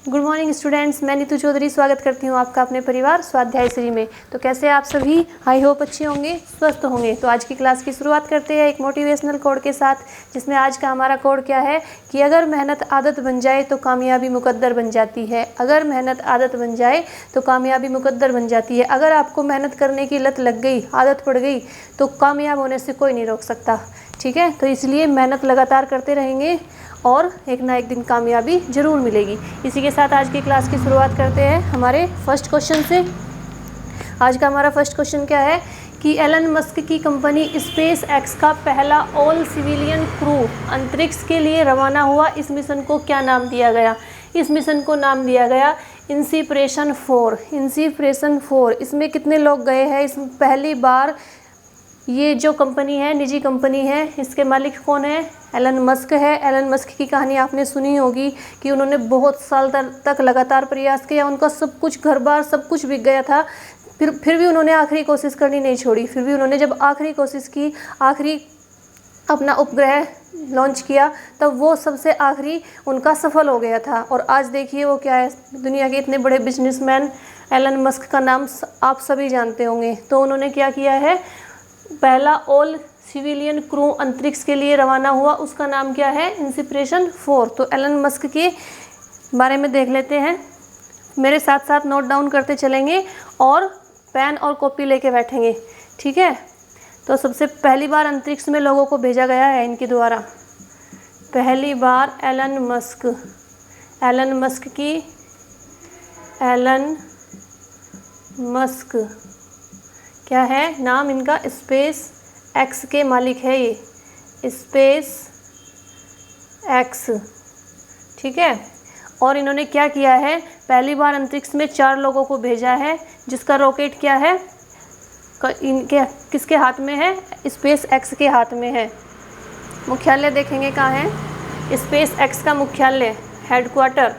Good morning students, मैं नीतू चौधरी स्वागत करती हूँ आपका अपने परिवार स्वाध्याय श्री में। तो कैसे आप सभी, आई होप अच्छे होंगे, स्वस्थ होंगे। तो आज की क्लास की शुरुआत करते हैं एक मोटिवेशनल कोड के साथ, जिसमें आज का हमारा कोड क्या है कि अगर मेहनत आदत बन जाए तो कामयाबी मुकद्दर बन जाती है। अगर मेहनत आदत बन जाए तो कामयाबी मुकद्दर बन जाती है। अगर आपको मेहनत करने की लत लग गई, आदत पड़ गई, तो कामयाब होने से कोई नहीं रोक सकता। ठीक है, तो इसलिए मेहनत लगातार करते रहेंगे और एक ना एक दिन कामयाबी ज़रूर मिलेगी। इसी के साथ आज की क्लास की शुरुआत करते हैं हमारे फर्स्ट क्वेश्चन से। आज का हमारा फर्स्ट क्वेश्चन क्या है कि एलन मस्क की कंपनी स्पेस एक्स का पहला ऑल सिविलियन क्रू अंतरिक्ष के लिए रवाना हुआ। इस मिशन को क्या नाम दिया गया? इस मिशन को नाम दिया गया इंस्पिरेशन 4। इंस्पिरेशन 4। इसमें कितने लोग गए हैं? इसमें पहली बार ये जो कंपनी है निजी कंपनी है, इसके मालिक कौन है? एलन मस्क है। एलन मस्क की कहानी आपने सुनी होगी कि उन्होंने बहुत साल तक लगातार प्रयास किया। उनका सब कुछ, घर बार सब कुछ बिक गया था, फिर भी उन्होंने आखिरी कोशिश करनी नहीं छोड़ी। फिर भी उन्होंने जब आखिरी कोशिश की, आखिरी अपना उपग्रह लॉन्च किया, तब वो सबसे आखिरी उनका सफल हो गया था। और आज देखिए वो क्या है, दुनिया के इतने बड़े बिजनेसमैन एलन मस्क का नाम आप सभी जानते होंगे। तो उन्होंने क्या किया है, पहला ऑल सिविलियन क्रू अंतरिक्ष के लिए रवाना हुआ, उसका नाम क्या है? इंस्पिरेशन 4। तो एलन मस्क के बारे में देख लेते हैं। मेरे साथ साथ नोट डाउन करते चलेंगे और पेन और कॉपी लेके बैठेंगे। ठीक है, तो सबसे पहली बार अंतरिक्ष में लोगों को भेजा गया है इनके द्वारा। पहली बार एलन मस्क क्या है नाम इनका? स्पेस एक्स के मालिक है ये, स्पेस एक्स। ठीक है, और इन्होंने क्या किया है, पहली बार अंतरिक्ष में 4 लोगों को भेजा है, जिसका रॉकेट क्या है, इनके किसके हाथ में है? स्पेस एक्स के हाथ में है। मुख्यालय देखेंगे कहाँ है? स्पेस एक्स का मुख्यालय, हेडक्वार्टर।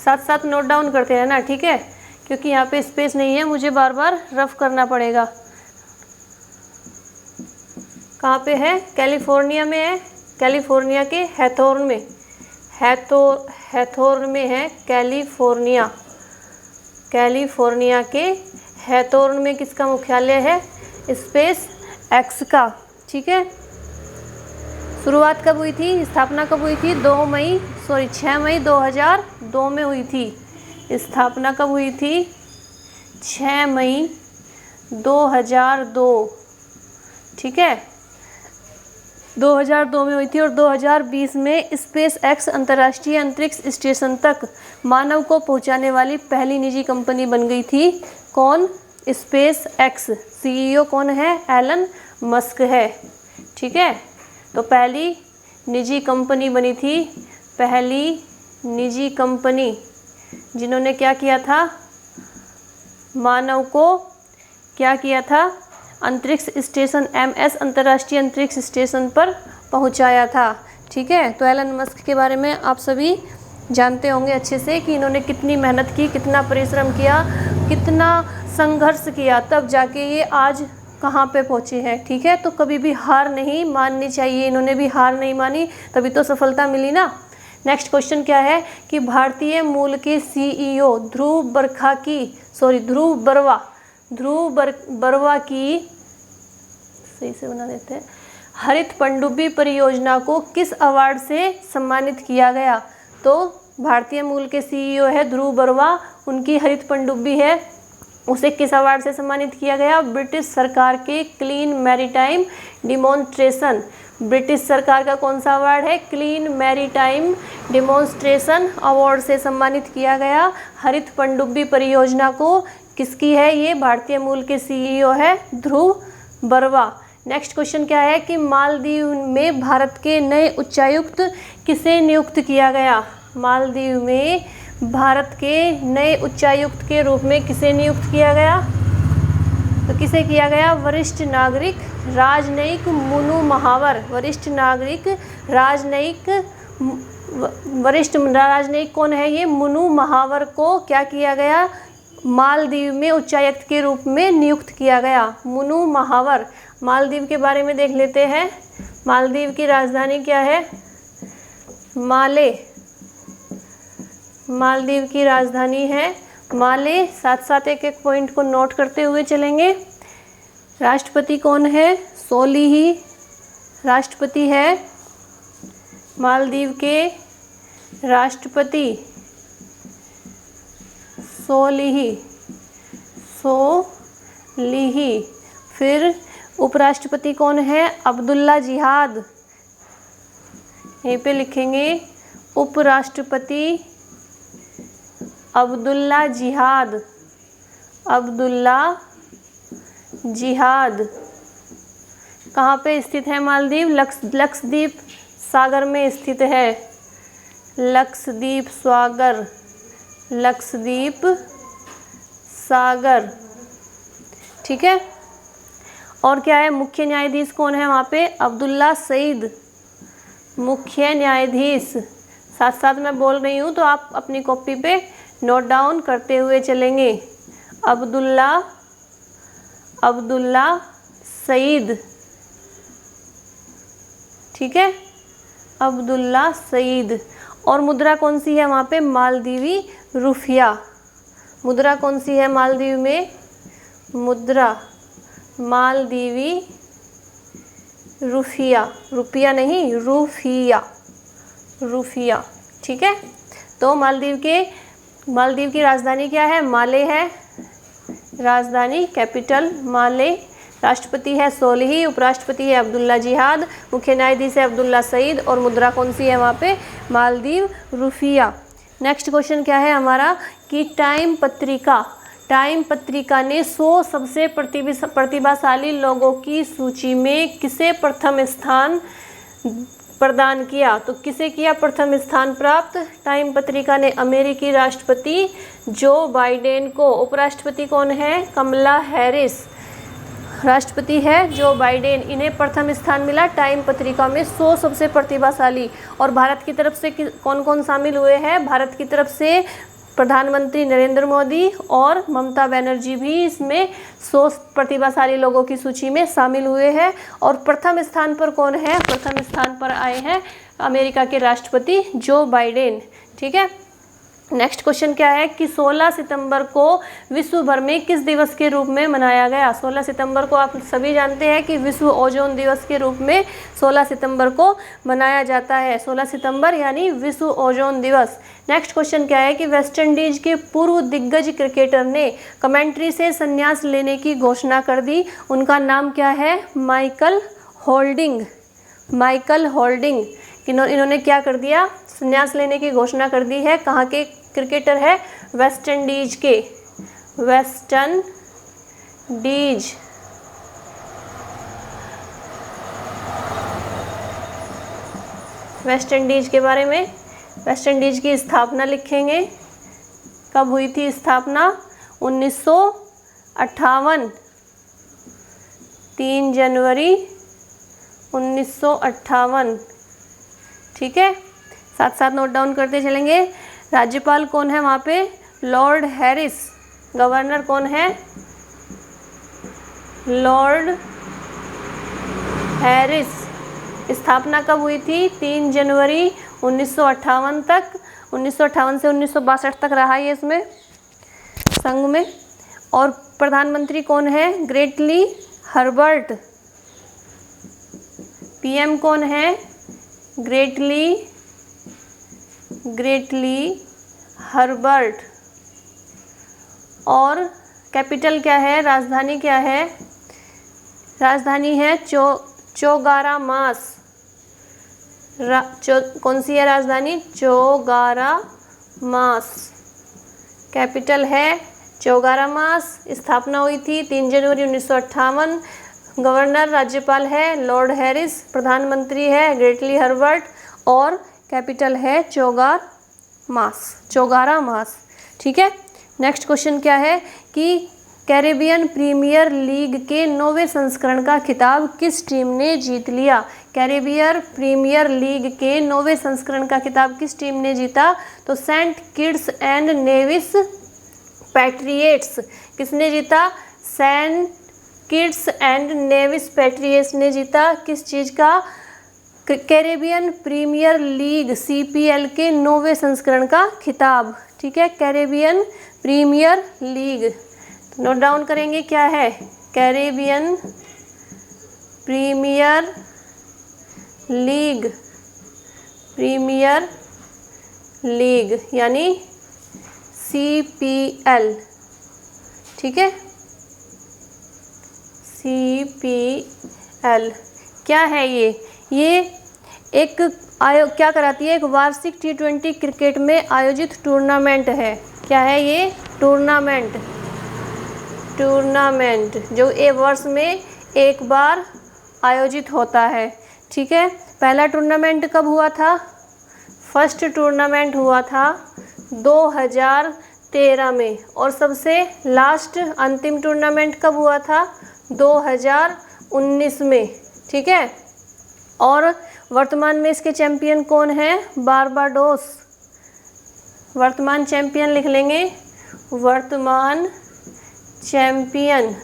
साथ साथ नोट डाउन करते हैं ना, ठीक है, क्योंकि यहाँ पे स्पेस नहीं है, मुझे बार बार रफ करना पड़ेगा। कहाँ पे है? कैलिफोर्निया में है, कैलिफोर्निया के हैथोर्न में, हैथोर्न में है कैलिफोर्निया। कैलिफोर्निया के हैथोर्न में किसका मुख्यालय है? स्पेस एक्स का। ठीक है, शुरुआत कब हुई थी, स्थापना कब हुई थी? 6 मई 2002 में हुई थी। स्थापना कब हुई थी? 6 मई 2002। ठीक है, 2002 में हुई थी। और 2020 में स्पेस एक्स अंतर्राष्ट्रीय अंतरिक्ष स्टेशन तक मानव को पहुंचाने वाली पहली निजी कंपनी बन गई थी। कौन? Space x. CEO कौन है? एलन मस्क है। ठीक है, तो पहली निजी कंपनी बनी थी, पहली निजी कंपनी जिन्होंने क्या किया था, मानव को क्या किया था, अंतरिक्ष स्टेशन MS अंतर्राष्ट्रीय अंतरिक्ष स्टेशन पर पहुंचाया था। ठीक है, तो एलन मस्क के बारे में आप सभी जानते होंगे अच्छे से कि इन्होंने कितनी मेहनत की, कितना परिश्रम किया, कितना संघर्ष किया, तब जाके ये आज कहाँ पे पहुँचे हैं। ठीक है, तो कभी भी हार नहीं माननी चाहिए। इन्होंने भी हार नहीं मानी, तभी तो सफलता मिली ना। नेक्स्ट क्वेश्चन क्या है कि भारतीय मूल के CEO ध्रुव बरवा की, सही से बना देते हैं, हरित पनडुब्बी परियोजना को किस अवार्ड से सम्मानित किया गया? तो भारतीय मूल के CEO है ध्रुव बरवा, उनकी हरित पनडुब्बी है, उसे किस अवार्ड से सम्मानित किया गया? ब्रिटिश सरकार के क्लीन मैरीटाइम डिमॉन्स्ट्रेशन। ब्रिटिश सरकार का कौन सा अवार्ड है? क्लीन मैरीटाइम डिमॉन्स्ट्रेशन अवार्ड से सम्मानित किया गया। हरित पनडुब्बी परियोजना को किसकी है? ये भारतीय मूल के CEO है ध्रुव बरवा। नेक्स्ट क्वेश्चन क्या है कि मालदीव में भारत के नए उच्चायुक्त किसे नियुक्त किया गया? मालदीव में भारत के नए उच्चायुक्त के रूप में किसे नियुक्त किया गया? तो किसे किया गया? वरिष्ठ नागरिक राजनयिक मुनु महावर। वरिष्ठ राजनयिक कौन है? ये मुनु महावर को क्या किया गया? मालदीव में उच्चायुक्त के रूप में नियुक्त किया गया। मुनु महावर। मालदीव के बारे में देख लेते हैं। मालदीव की राजधानी क्या है? माले। मालदीव की राजधानी है माले। साथ साथ एक एक पॉइंट को नोट करते हुए चलेंगे। राष्ट्रपति कौन है? सोलिह राष्ट्रपति है मालदीव के। राष्ट्रपति सोलिह। फिर उपराष्ट्रपति कौन है? अब्दुल्ला जिहाद। यहीं पे लिखेंगे उपराष्ट्रपति अब्दुल्ला जिहाद। अब्दुल्ला जिहाद कहाँ पे स्थित है? मालदीव लक्षद्वीप सागर में स्थित है। लक्षद्वीप सागर। लक्षद्वीप सागर, ठीक है। और क्या है? मुख्य न्यायाधीश कौन है वहाँ पे? अब्दुल्ला सईद मुख्य न्यायाधीश। साथ साथ मैं बोल रही हूँ तो आप अपनी कॉपी पे नोट डाउन करते हुए चलेंगे। अब्दुल्ला सईद, ठीक है, अब्दुल्ला सईद। और मुद्रा कौन सी है वहाँ पे? मालदीवी रुपया। मुद्रा कौन सी है मालदीव में? मुद्रा मालदीवी रुपया। रुपया नहीं, रुपया, ठीक है। तो मालदीव की राजधानी क्या है? माले है राजधानी, कैपिटल माले। राष्ट्रपति है सोलिह, उपराष्ट्रपति है अब्दुल्ला जिहाद, मुख्य न्यायाधीश है अब्दुल्ला सईद और मुद्रा कौन सी है वहाँ पे? मालदीव रुपया। नेक्स्ट क्वेश्चन क्या है हमारा कि टाइम पत्रिका ने 100 सबसे प्रतिभाशाली लोगों की सूची में किसे प्रथम स्थान प्रदान किया? तो किसे किया प्रथम स्थान प्राप्त? टाइम पत्रिका ने अमेरिकी राष्ट्रपति जो बाइडेन को। उपराष्ट्रपति कौन है? कमला हैरिस। राष्ट्रपति है जो बाइडेन। इन्हें प्रथम स्थान मिला टाइम पत्रिका में 100 सबसे प्रतिभाशाली। और भारत की तरफ से कौन कौन शामिल हुए हैं? भारत की तरफ से प्रधानमंत्री नरेंद्र मोदी और ममता बनर्जी भी इसमें 100 प्रतिभाशाली लोगों की सूची में शामिल हुए हैं। और प्रथम स्थान पर कौन है? प्रथम स्थान पर आए हैं अमेरिका के राष्ट्रपति जो बाइडेन, ठीक है। नेक्स्ट क्वेश्चन क्या है कि 16 सितंबर को विश्व भर में किस दिवस के रूप में मनाया गया? 16 सितंबर को आप सभी जानते हैं कि विश्व ओजोन दिवस के रूप में 16 सितंबर को मनाया जाता है। 16 सितंबर यानी विश्व ओजोन दिवस। नेक्स्ट क्वेश्चन क्या है कि वेस्ट इंडीज के पूर्व दिग्गज क्रिकेटर ने कमेंट्री से संन्यास लेने की घोषणा कर दी। उनका नाम क्या है? Michael holding. इन्होंने क्या कर दिया? संन्यास लेने की घोषणा कर दी है। कहाँ के क्रिकेटर है? वेस्ट इंडीज के। वेस्ट इंडीज के बारे में, वेस्ट इंडीज की स्थापना लिखेंगे। कब हुई थी स्थापना? 1958, 3 जनवरी 1958, ठीक है। साथ साथ नोट डाउन करते चलेंगे। राज्यपाल कौन है वहाँ पे? Lord Harris. गवर्नर कौन है? Lord Harris. स्थापना कब हुई थी? 3 जनवरी 1958 तक। 1958 से 1962 तक रहा ये इसमें संघ में। और प्रधानमंत्री कौन है? Greatly Herbert. पीएम कौन है? Greatly Herbert. और कैपिटल क्या है? राजधानी क्या है? राजधानी है चोगारामास। कौन सी है राजधानी? चोगारामास। कैपिटल है चोगारामास। स्थापना हुई थी 3 जनवरी 1958। गवर्नर राज्यपाल है लॉर्ड हैरिस। प्रधानमंत्री है ग्रेटली हर्बर्ट और कैपिटल है चोगारामास, ठीक है। नेक्स्ट क्वेश्चन क्या है कि कैरेबियन प्रीमियर लीग के 9वें संस्करण का खिताब किस टीम ने जीत लिया? कैरेबियन प्रीमियर लीग के 9वें संस्करण का खिताब किस टीम ने जीता? तो Saint Kitts and Nevis Patriots. किसने जीता? Saint Kitts and Nevis Patriots ने जीता। किस चीज़ का? कैरेबियन प्रीमियर लीग CPL के 9वें संस्करण का खिताब। ठीक है, Caribbean Premier League note down करेंगे क्या है। Caribbean Premier League, premier league यानी CPL। ठीक है, CPL क्या है ये एक क्या कराती है, एक वार्षिक T20 क्रिकेट में आयोजित टूर्नामेंट है। क्या है ये, टूर्नामेंट जो वर्ष में एक बार आयोजित होता है। ठीक है, पहला टूर्नामेंट कब हुआ था, फर्स्ट टूर्नामेंट हुआ था 2013 में, और सबसे लास्ट अंतिम टूर्नामेंट कब हुआ था, 2019 में। ठीक है, और वर्तमान में इसके चैंपियन कौन है, बारबाडोस। वर्तमान चैंपियन लिख लेंगे, वर्तमान चैंपियन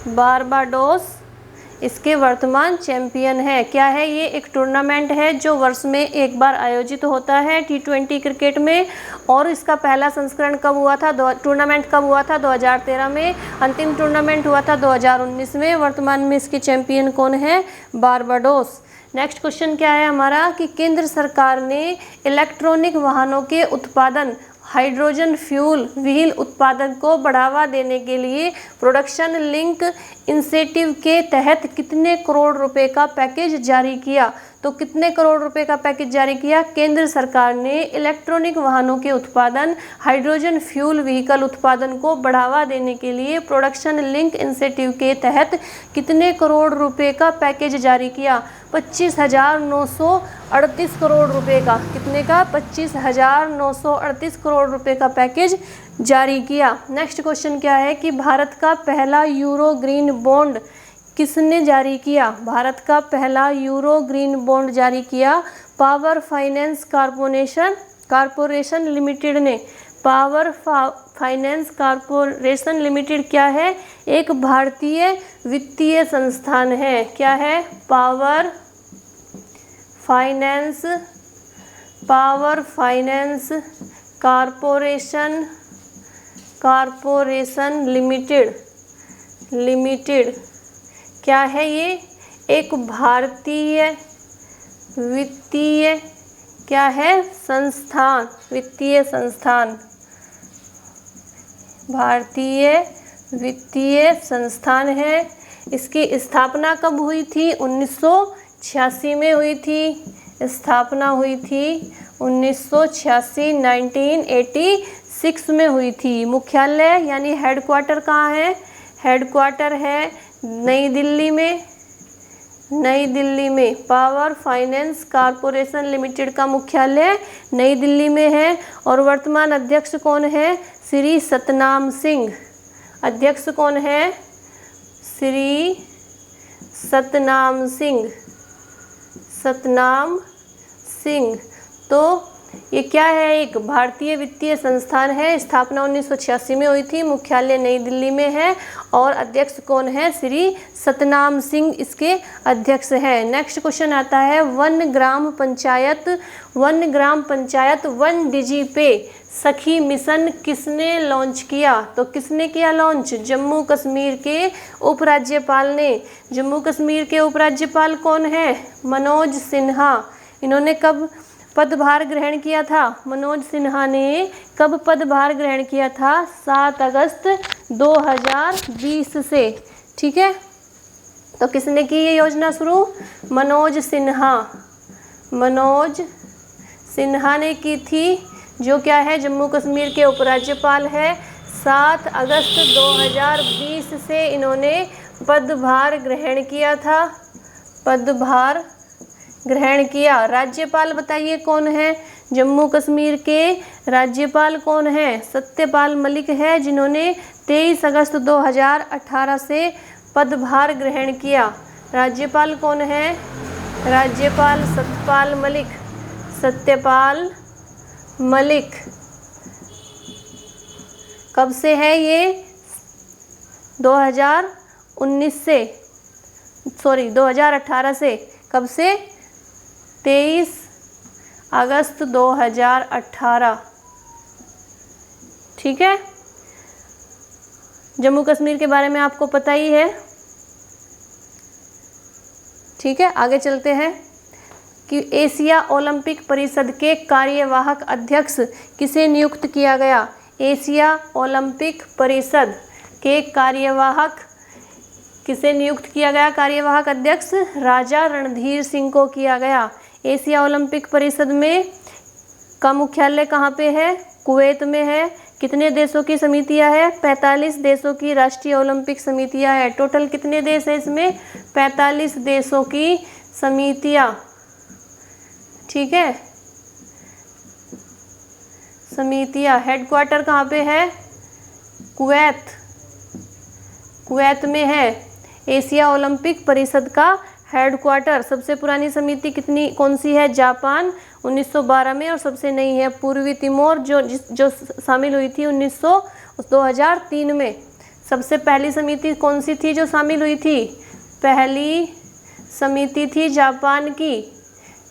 बारबाडोस इसके वर्तमान चैंपियन है। क्या है ये, एक टूर्नामेंट है जो वर्ष में एक बार आयोजित होता है T20 क्रिकेट में, और इसका पहला संस्करण कब हुआ था, टूर्नामेंट कब हुआ था, 2013 में। अंतिम टूर्नामेंट हुआ था 2019 में। वर्तमान में इसके चैंपियन कौन है, बारबाडोस। नेक्स्ट क्वेश्चन क्या है हमारा कि केंद्र सरकार ने इलेक्ट्रॉनिक वाहनों के उत्पादन, हाइड्रोजन फ्यूल व्हील उत्पादन को बढ़ावा देने के लिए प्रोडक्शन लिंक इंसेंटिव के तहत कितने करोड़ रुपए का पैकेज जारी किया। तो कितने करोड़ रुपए का पैकेज जारी किया, केंद्र सरकार ने इलेक्ट्रॉनिक वाहनों के उत्पादन, हाइड्रोजन फ्यूल व्हीकल उत्पादन को बढ़ावा देने के लिए प्रोडक्शन लिंक इंसेंटिव के तहत कितने करोड़ रुपए का पैकेज जारी किया, 25,938 करोड़ रुपए का। कितने का, 25,938 करोड़ रुपए का पैकेज जारी किया। नेक्स्ट क्वेश्चन क्या है कि भारत का पहला यूरो ग्रीन बॉन्ड किसने जारी किया। भारत का पहला यूरो ग्रीन बॉन्ड जारी किया पावर फाइनेंस कॉरपोरेशन लिमिटेड ने। पावर फाइनेंस कॉरपोरेशन लिमिटेड क्या है, एक भारतीय वित्तीय संस्थान है। क्या है, पावर फाइनेंस कॉरपोरेशन लिमिटेड क्या है, ये एक भारतीय वित्तीय क्या है, संस्थान, वित्तीय संस्थान, भारतीय वित्तीय संस्थान है। इसकी स्थापना कब हुई थी, 1986 में हुई थी। स्थापना हुई थी 1986, 1986 में हुई थी। मुख्यालय यानी हेडक्वार्टर कहाँ है, हेडक्वार्टर है नई दिल्ली में। पावर फाइनेंस कॉरपोरेशन लिमिटेड का मुख्यालय नई दिल्ली में है। और वर्तमान अध्यक्ष कौन है, श्री सतनाम सिंह। अध्यक्ष कौन है, श्री सतनाम सिंह। तो ये क्या है, एक भारतीय वित्तीय संस्थान है। स्थापना 1986 में हुई थी, मुख्यालय नई दिल्ली में है, और अध्यक्ष कौन है, श्री सतनाम सिंह इसके अध्यक्ष है। नेक्स्ट क्वेश्चन आता है, वन ग्राम पंचायत वन डिजी पे सखी मिशन किसने लॉन्च किया। तो किसने किया लॉन्च, जम्मू कश्मीर के उपराज्यपाल ने। जम्मू कश्मीर के उपराज्यपाल कौन है, मनोज सिन्हा। इन्होंने कब पदभार ग्रहण किया था, मनोज सिन्हा ने कब पदभार ग्रहण किया था, 7 अगस्त 2020 से। ठीक है, तो किसने की ये योजना शुरू, मनोज सिन्हा ने की थी, जो क्या है, जम्मू कश्मीर के उपराज्यपाल है। 7 अगस्त 2020 से इन्होंने पदभार ग्रहण किया था, पदभार ग्रहण किया। राज्यपाल बताइए कौन है, जम्मू कश्मीर के राज्यपाल कौन है, सत्यपाल मलिक है, जिन्होंने 23 अगस्त 2018 से पदभार ग्रहण किया। राज्यपाल कौन है, राज्यपाल सत्यपाल मलिक। कब से है ये, 2018 से, कब से? 23 अगस्त 2018, ठीक है। जम्मू कश्मीर के बारे में आपको पता ही है, ठीक है। आगे चलते हैं कि एशिया ओलंपिक परिषद के कार्यवाहक अध्यक्ष किसे नियुक्त किया गया? एशिया ओलंपिक परिषद के कार्यवाहक किसे नियुक्त किया गया? कार्यवाहक अध्यक्ष राजा रणधीर सिंह को किया गया। एशिया ओलंपिक परिषद में का मुख्यालय कहाँ पे है? कुवैत में है। कितने देशों की समितियां है? 45 देशों की राष्ट्रीय ओलंपिक समितियां है। टोटल कितने देश है इसमें? 45 देशों की समितियां, ठीक है। समितियां। हेडक्वार्टर कहाँ पे है? कुवैत, कुवैत में है एशिया ओलंपिक परिषद का हेडक्वार्टर। सबसे पुरानी समिति कौन सी है? जापान 1912 में, और सबसे नई है पूर्वी तिमोर जो शामिल हुई थी 2003 में। सबसे पहली समिति कौन सी थी जो शामिल हुई थी? पहली समिति थी जापान की।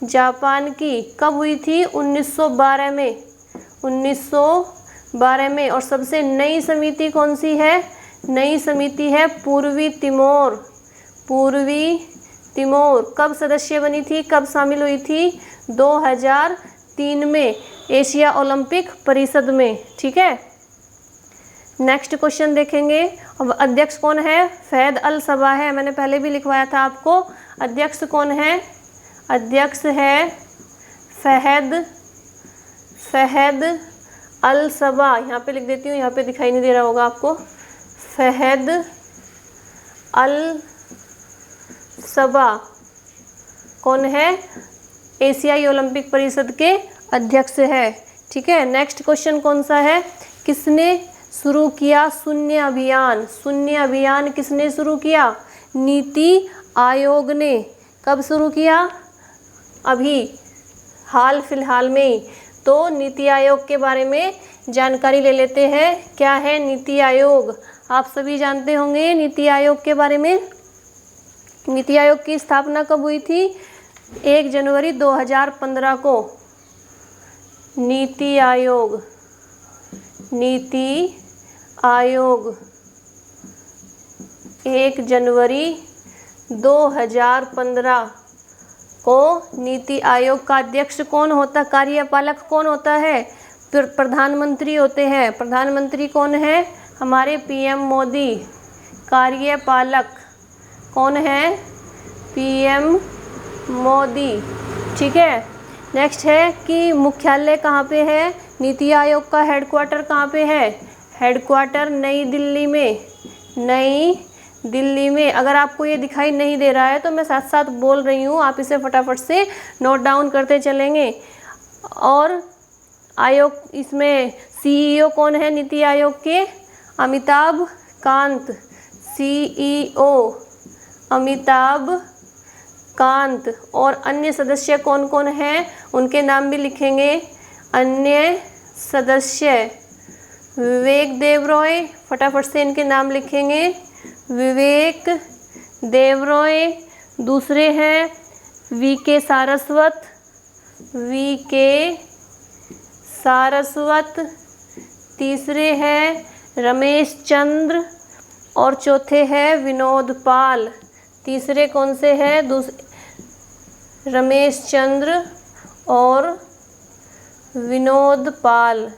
जापान की कब हुई थी? 1912 में, 1912 में। और सबसे नई समिति कौन सी है? नई समिति है पूर्वी तिमोर। पूर्वी तिमोर कब सदस्य बनी थी? कब शामिल हुई थी? 2003 में एशिया ओलंपिक परिषद में, ठीक है। नेक्स्ट क्वेश्चन देखेंगे। अब अध्यक्ष कौन है? फैद अल सबा है। मैंने पहले भी लिखवाया था आपको। अध्यक्ष कौन है? अध्यक्ष है फहद अल सबा। यहाँ पे लिख देती हूँ, यहाँ पे दिखाई नहीं दे रहा होगा आपको। फहद अल सबा कौन है? एशियाई ओलंपिक परिषद के अध्यक्ष है, ठीक है। नेक्स्ट क्वेश्चन कौन सा है? किसने शुरू किया शून्य अभियान? शून्य अभियान किसने शुरू किया? नीति आयोग ने। कब शुरू किया? अभी हाल फिलहाल में ही। तो नीति आयोग के बारे में जानकारी ले लेते हैं। क्या है नीति आयोग? आप सभी जानते होंगे नीति आयोग के बारे में। नीति आयोग की स्थापना कब हुई थी? 1 जनवरी 2015 को। नीति आयोग 1 जनवरी 2015 को नीति आयोग का अध्यक्ष कौन होता? कार्यपालक कौन होता है? प्रधानमंत्री होते हैं। प्रधानमंत्री कौन है? हमारे पीएम मोदी। कार्यपालक कौन है? पीएम मोदी, ठीक है। नेक्स्ट है कि मुख्यालय कहाँ पे है? नीति आयोग का हेडक्वार्टर कहाँ पे है? हेडक्वार्टर नई दिल्ली में। नई दिल्ली में। अगर आपको ये दिखाई नहीं दे रहा है तो मैं साथ साथ बोल रही हूँ, आप इसे फटाफट से नोट डाउन करते चलेंगे। और आयोग, इसमें सीईओ कौन है नीति आयोग के? अमिताभ कांत। सीईओ अमिताभ कांत। और अन्य सदस्य कौन कौन हैं उनके नाम भी लिखेंगे। अन्य सदस्य विवेक देबरॉय, फटाफट से इनके नाम लिखेंगे। विवेक देबरॉय। दूसरे हैं वीके सारस्वत। वीके सारस्वत। तीसरे हैं रमेश चंद्र। और चौथे हैं विनोद पाल। तीसरे कौन से हैं? रमेश चंद्र और विनोद पाल।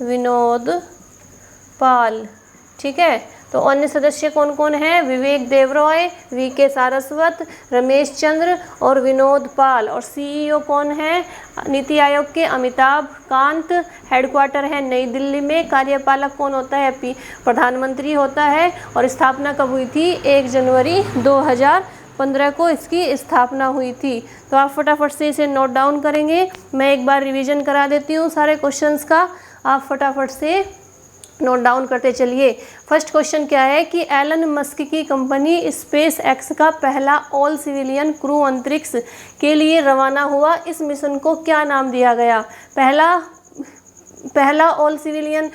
विनोद पाल, ठीक है। तो अन्य सदस्य कौन कौन हैं? विवेक देबरॉय, वीके सारस्वत, रमेश चंद्र और विनोद पाल। और सीईओ कौन है नीति आयोग के? अमिताभ कांत। हेडक्वार्टर है नई दिल्ली में। कार्यपालक कौन होता है? प्रधानमंत्री होता है। और स्थापना कब हुई थी? 1 जनवरी 2015 को इसकी स्थापना हुई थी। तो आप फटाफट से इसे नोट डाउन करेंगे। मैं एक बार रिवीजन करा देती हूँ सारे क्वेश्चंस का, आप फटाफट से नोट डाउन करते चलिए। फर्स्ट क्वेश्चन क्या है कि एलन मस्क की कंपनी स्पेस एक्स का पहला ऑल सिविलियन क्रू अंतरिक्ष के लिए रवाना हुआ। इस मिशन को क्या नाम दिया गया? पहला ऑल सिविलियन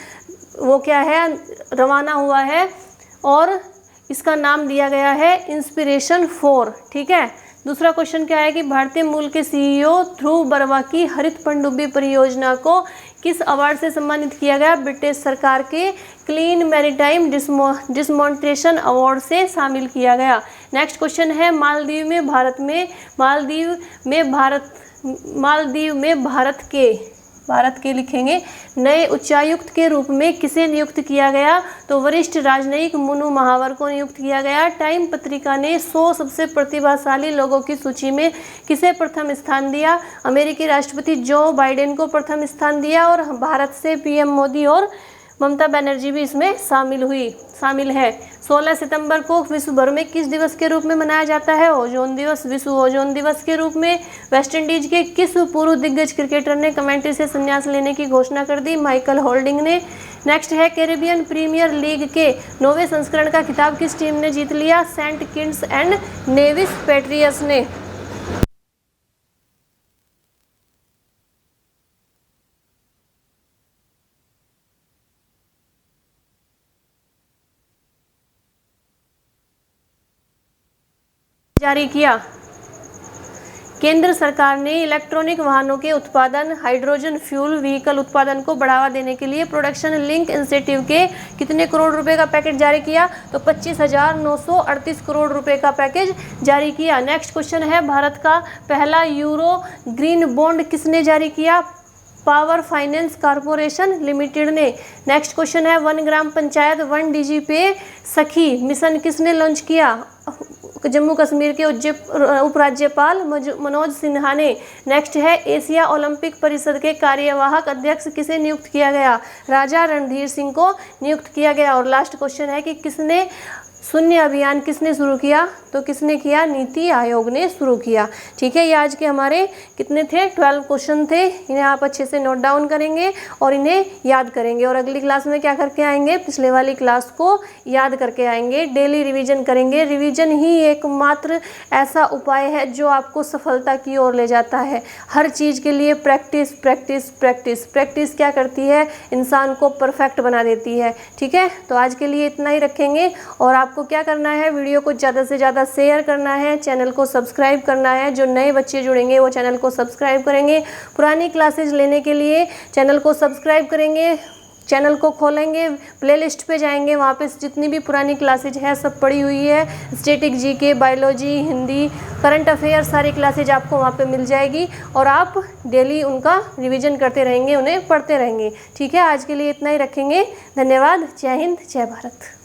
वो क्या है? रवाना हुआ है और इसका नाम दिया गया है इंस्पिरेशन 4। ठीक है। दूसरा क्वेश्चन क्या है कि भारतीय मूल के सीईओ ध्रुव बरवा की हरित पनडुब्बी परियोजना को किस अवार्ड से सम्मानित किया गया? ब्रिटिश सरकार के क्लीन मैरीटाइम डिसमोंटेशन अवार्ड से शामिल किया गया। नेक्स्ट क्वेश्चन है मालदीव में भारत के लिखेंगे नए उच्चायुक्त के रूप में किसे नियुक्त किया गया? तो वरिष्ठ राजनयिक मुनु महावर को नियुक्त किया गया। टाइम पत्रिका ने 100 सबसे प्रतिभाशाली लोगों की सूची में किसे प्रथम स्थान दिया? अमेरिकी राष्ट्रपति जो बाइडेन को प्रथम स्थान दिया। और भारत से पीएम मोदी और ममता बनर्जी भी इसमें शामिल है। 16 सितंबर को विश्व भर में किस दिवस के रूप में मनाया जाता है? ओजोन दिवस, विश्व ओजोन दिवस के रूप में। वेस्टइंडीज के किस पूर्व दिग्गज क्रिकेटर ने कमेंट्री से संन्यास लेने की घोषणा कर दी? माइकल होल्डिंग ने। नेक्स्ट है कैरेबियन प्रीमियर लीग के 9वें संस्करण का खिताब किस टीम ने जीत लिया? Saint Kitts and Nevis Patriots ने। जारी किया। केंद्र सरकार ने इलेक्ट्रॉनिक वाहनों के उत्पादन, हाइड्रोजन फ्यूल व्हीकल उत्पादन को बढ़ावा देने के लिए प्रोडक्शन लिंक इंसेंटिव के कितने करोड़ रुपए का पैकेज जारी किया? तो 25,938 करोड़ रुपए का पैकेज जारी किया। नेक्स्ट क्वेश्चन है भारत का पहला यूरो ग्रीन बॉन्ड किसने जारी किया? पावर फाइनेंस कॉर्पोरेशन लिमिटेड ने। नेक्स्ट क्वेश्चन है 1 ग्राम पंचायत 1 डीजी पे सखी मिशन किसने लॉन्च किया? जम्मू कश्मीर के उपराज्यपाल मनोज सिन्हा ने। नेक्स्ट है एशिया ओलंपिक परिषद के कार्यवाहक अध्यक्ष किसे नियुक्त किया गया? राजा रणधीर सिंह को नियुक्त किया गया। और लास्ट क्वेश्चन है कि किसने शून्य अभियान किसने शुरू किया? तो किसने किया? नीति आयोग ने शुरू किया। ठीक है। ये आज के हमारे कितने थे? 12 क्वेश्चन थे। इन्हें आप अच्छे से नोट डाउन करेंगे और इन्हें याद करेंगे। और अगली क्लास में क्या करके आएंगे? पिछले वाली क्लास को याद करके आएंगे। डेली रिवीजन करेंगे। रिवीजन ही एकमात्र ऐसा उपाय है जो आपको सफलता की ओर ले जाता है। हर चीज़ के लिए प्रैक्टिस प्रैक्टिस प्रैक्टिस प्रैक्टिस क्या करती है? इंसान को परफेक्ट बना देती है। ठीक है। तो आज के लिए इतना ही रखेंगे। और आपको क्या करना है? वीडियो को ज़्यादा से ज़्यादा शेयर करना है, चैनल को सब्सक्राइब करना है। जो नए बच्चे जुड़ेंगे वो चैनल को सब्सक्राइब करेंगे। पुरानी क्लासेज लेने के लिए चैनल को सब्सक्राइब करेंगे, चैनल को खोलेंगे, प्लेलिस्ट पे जाएंगे, वहाँ पे जितनी भी पुरानी क्लासेज है सब पड़ी हुई है। Static GK, biology, Hindi, current affair सारी क्लासेज आपको वहाँ पे मिल जाएगी और आप डेली उनका रिवीजन करते रहेंगे, उन्हें पढ़ते रहेंगे। ठीक है। आज के लिए इतना ही रखेंगे। धन्यवाद। जय हिंद, जय भारत।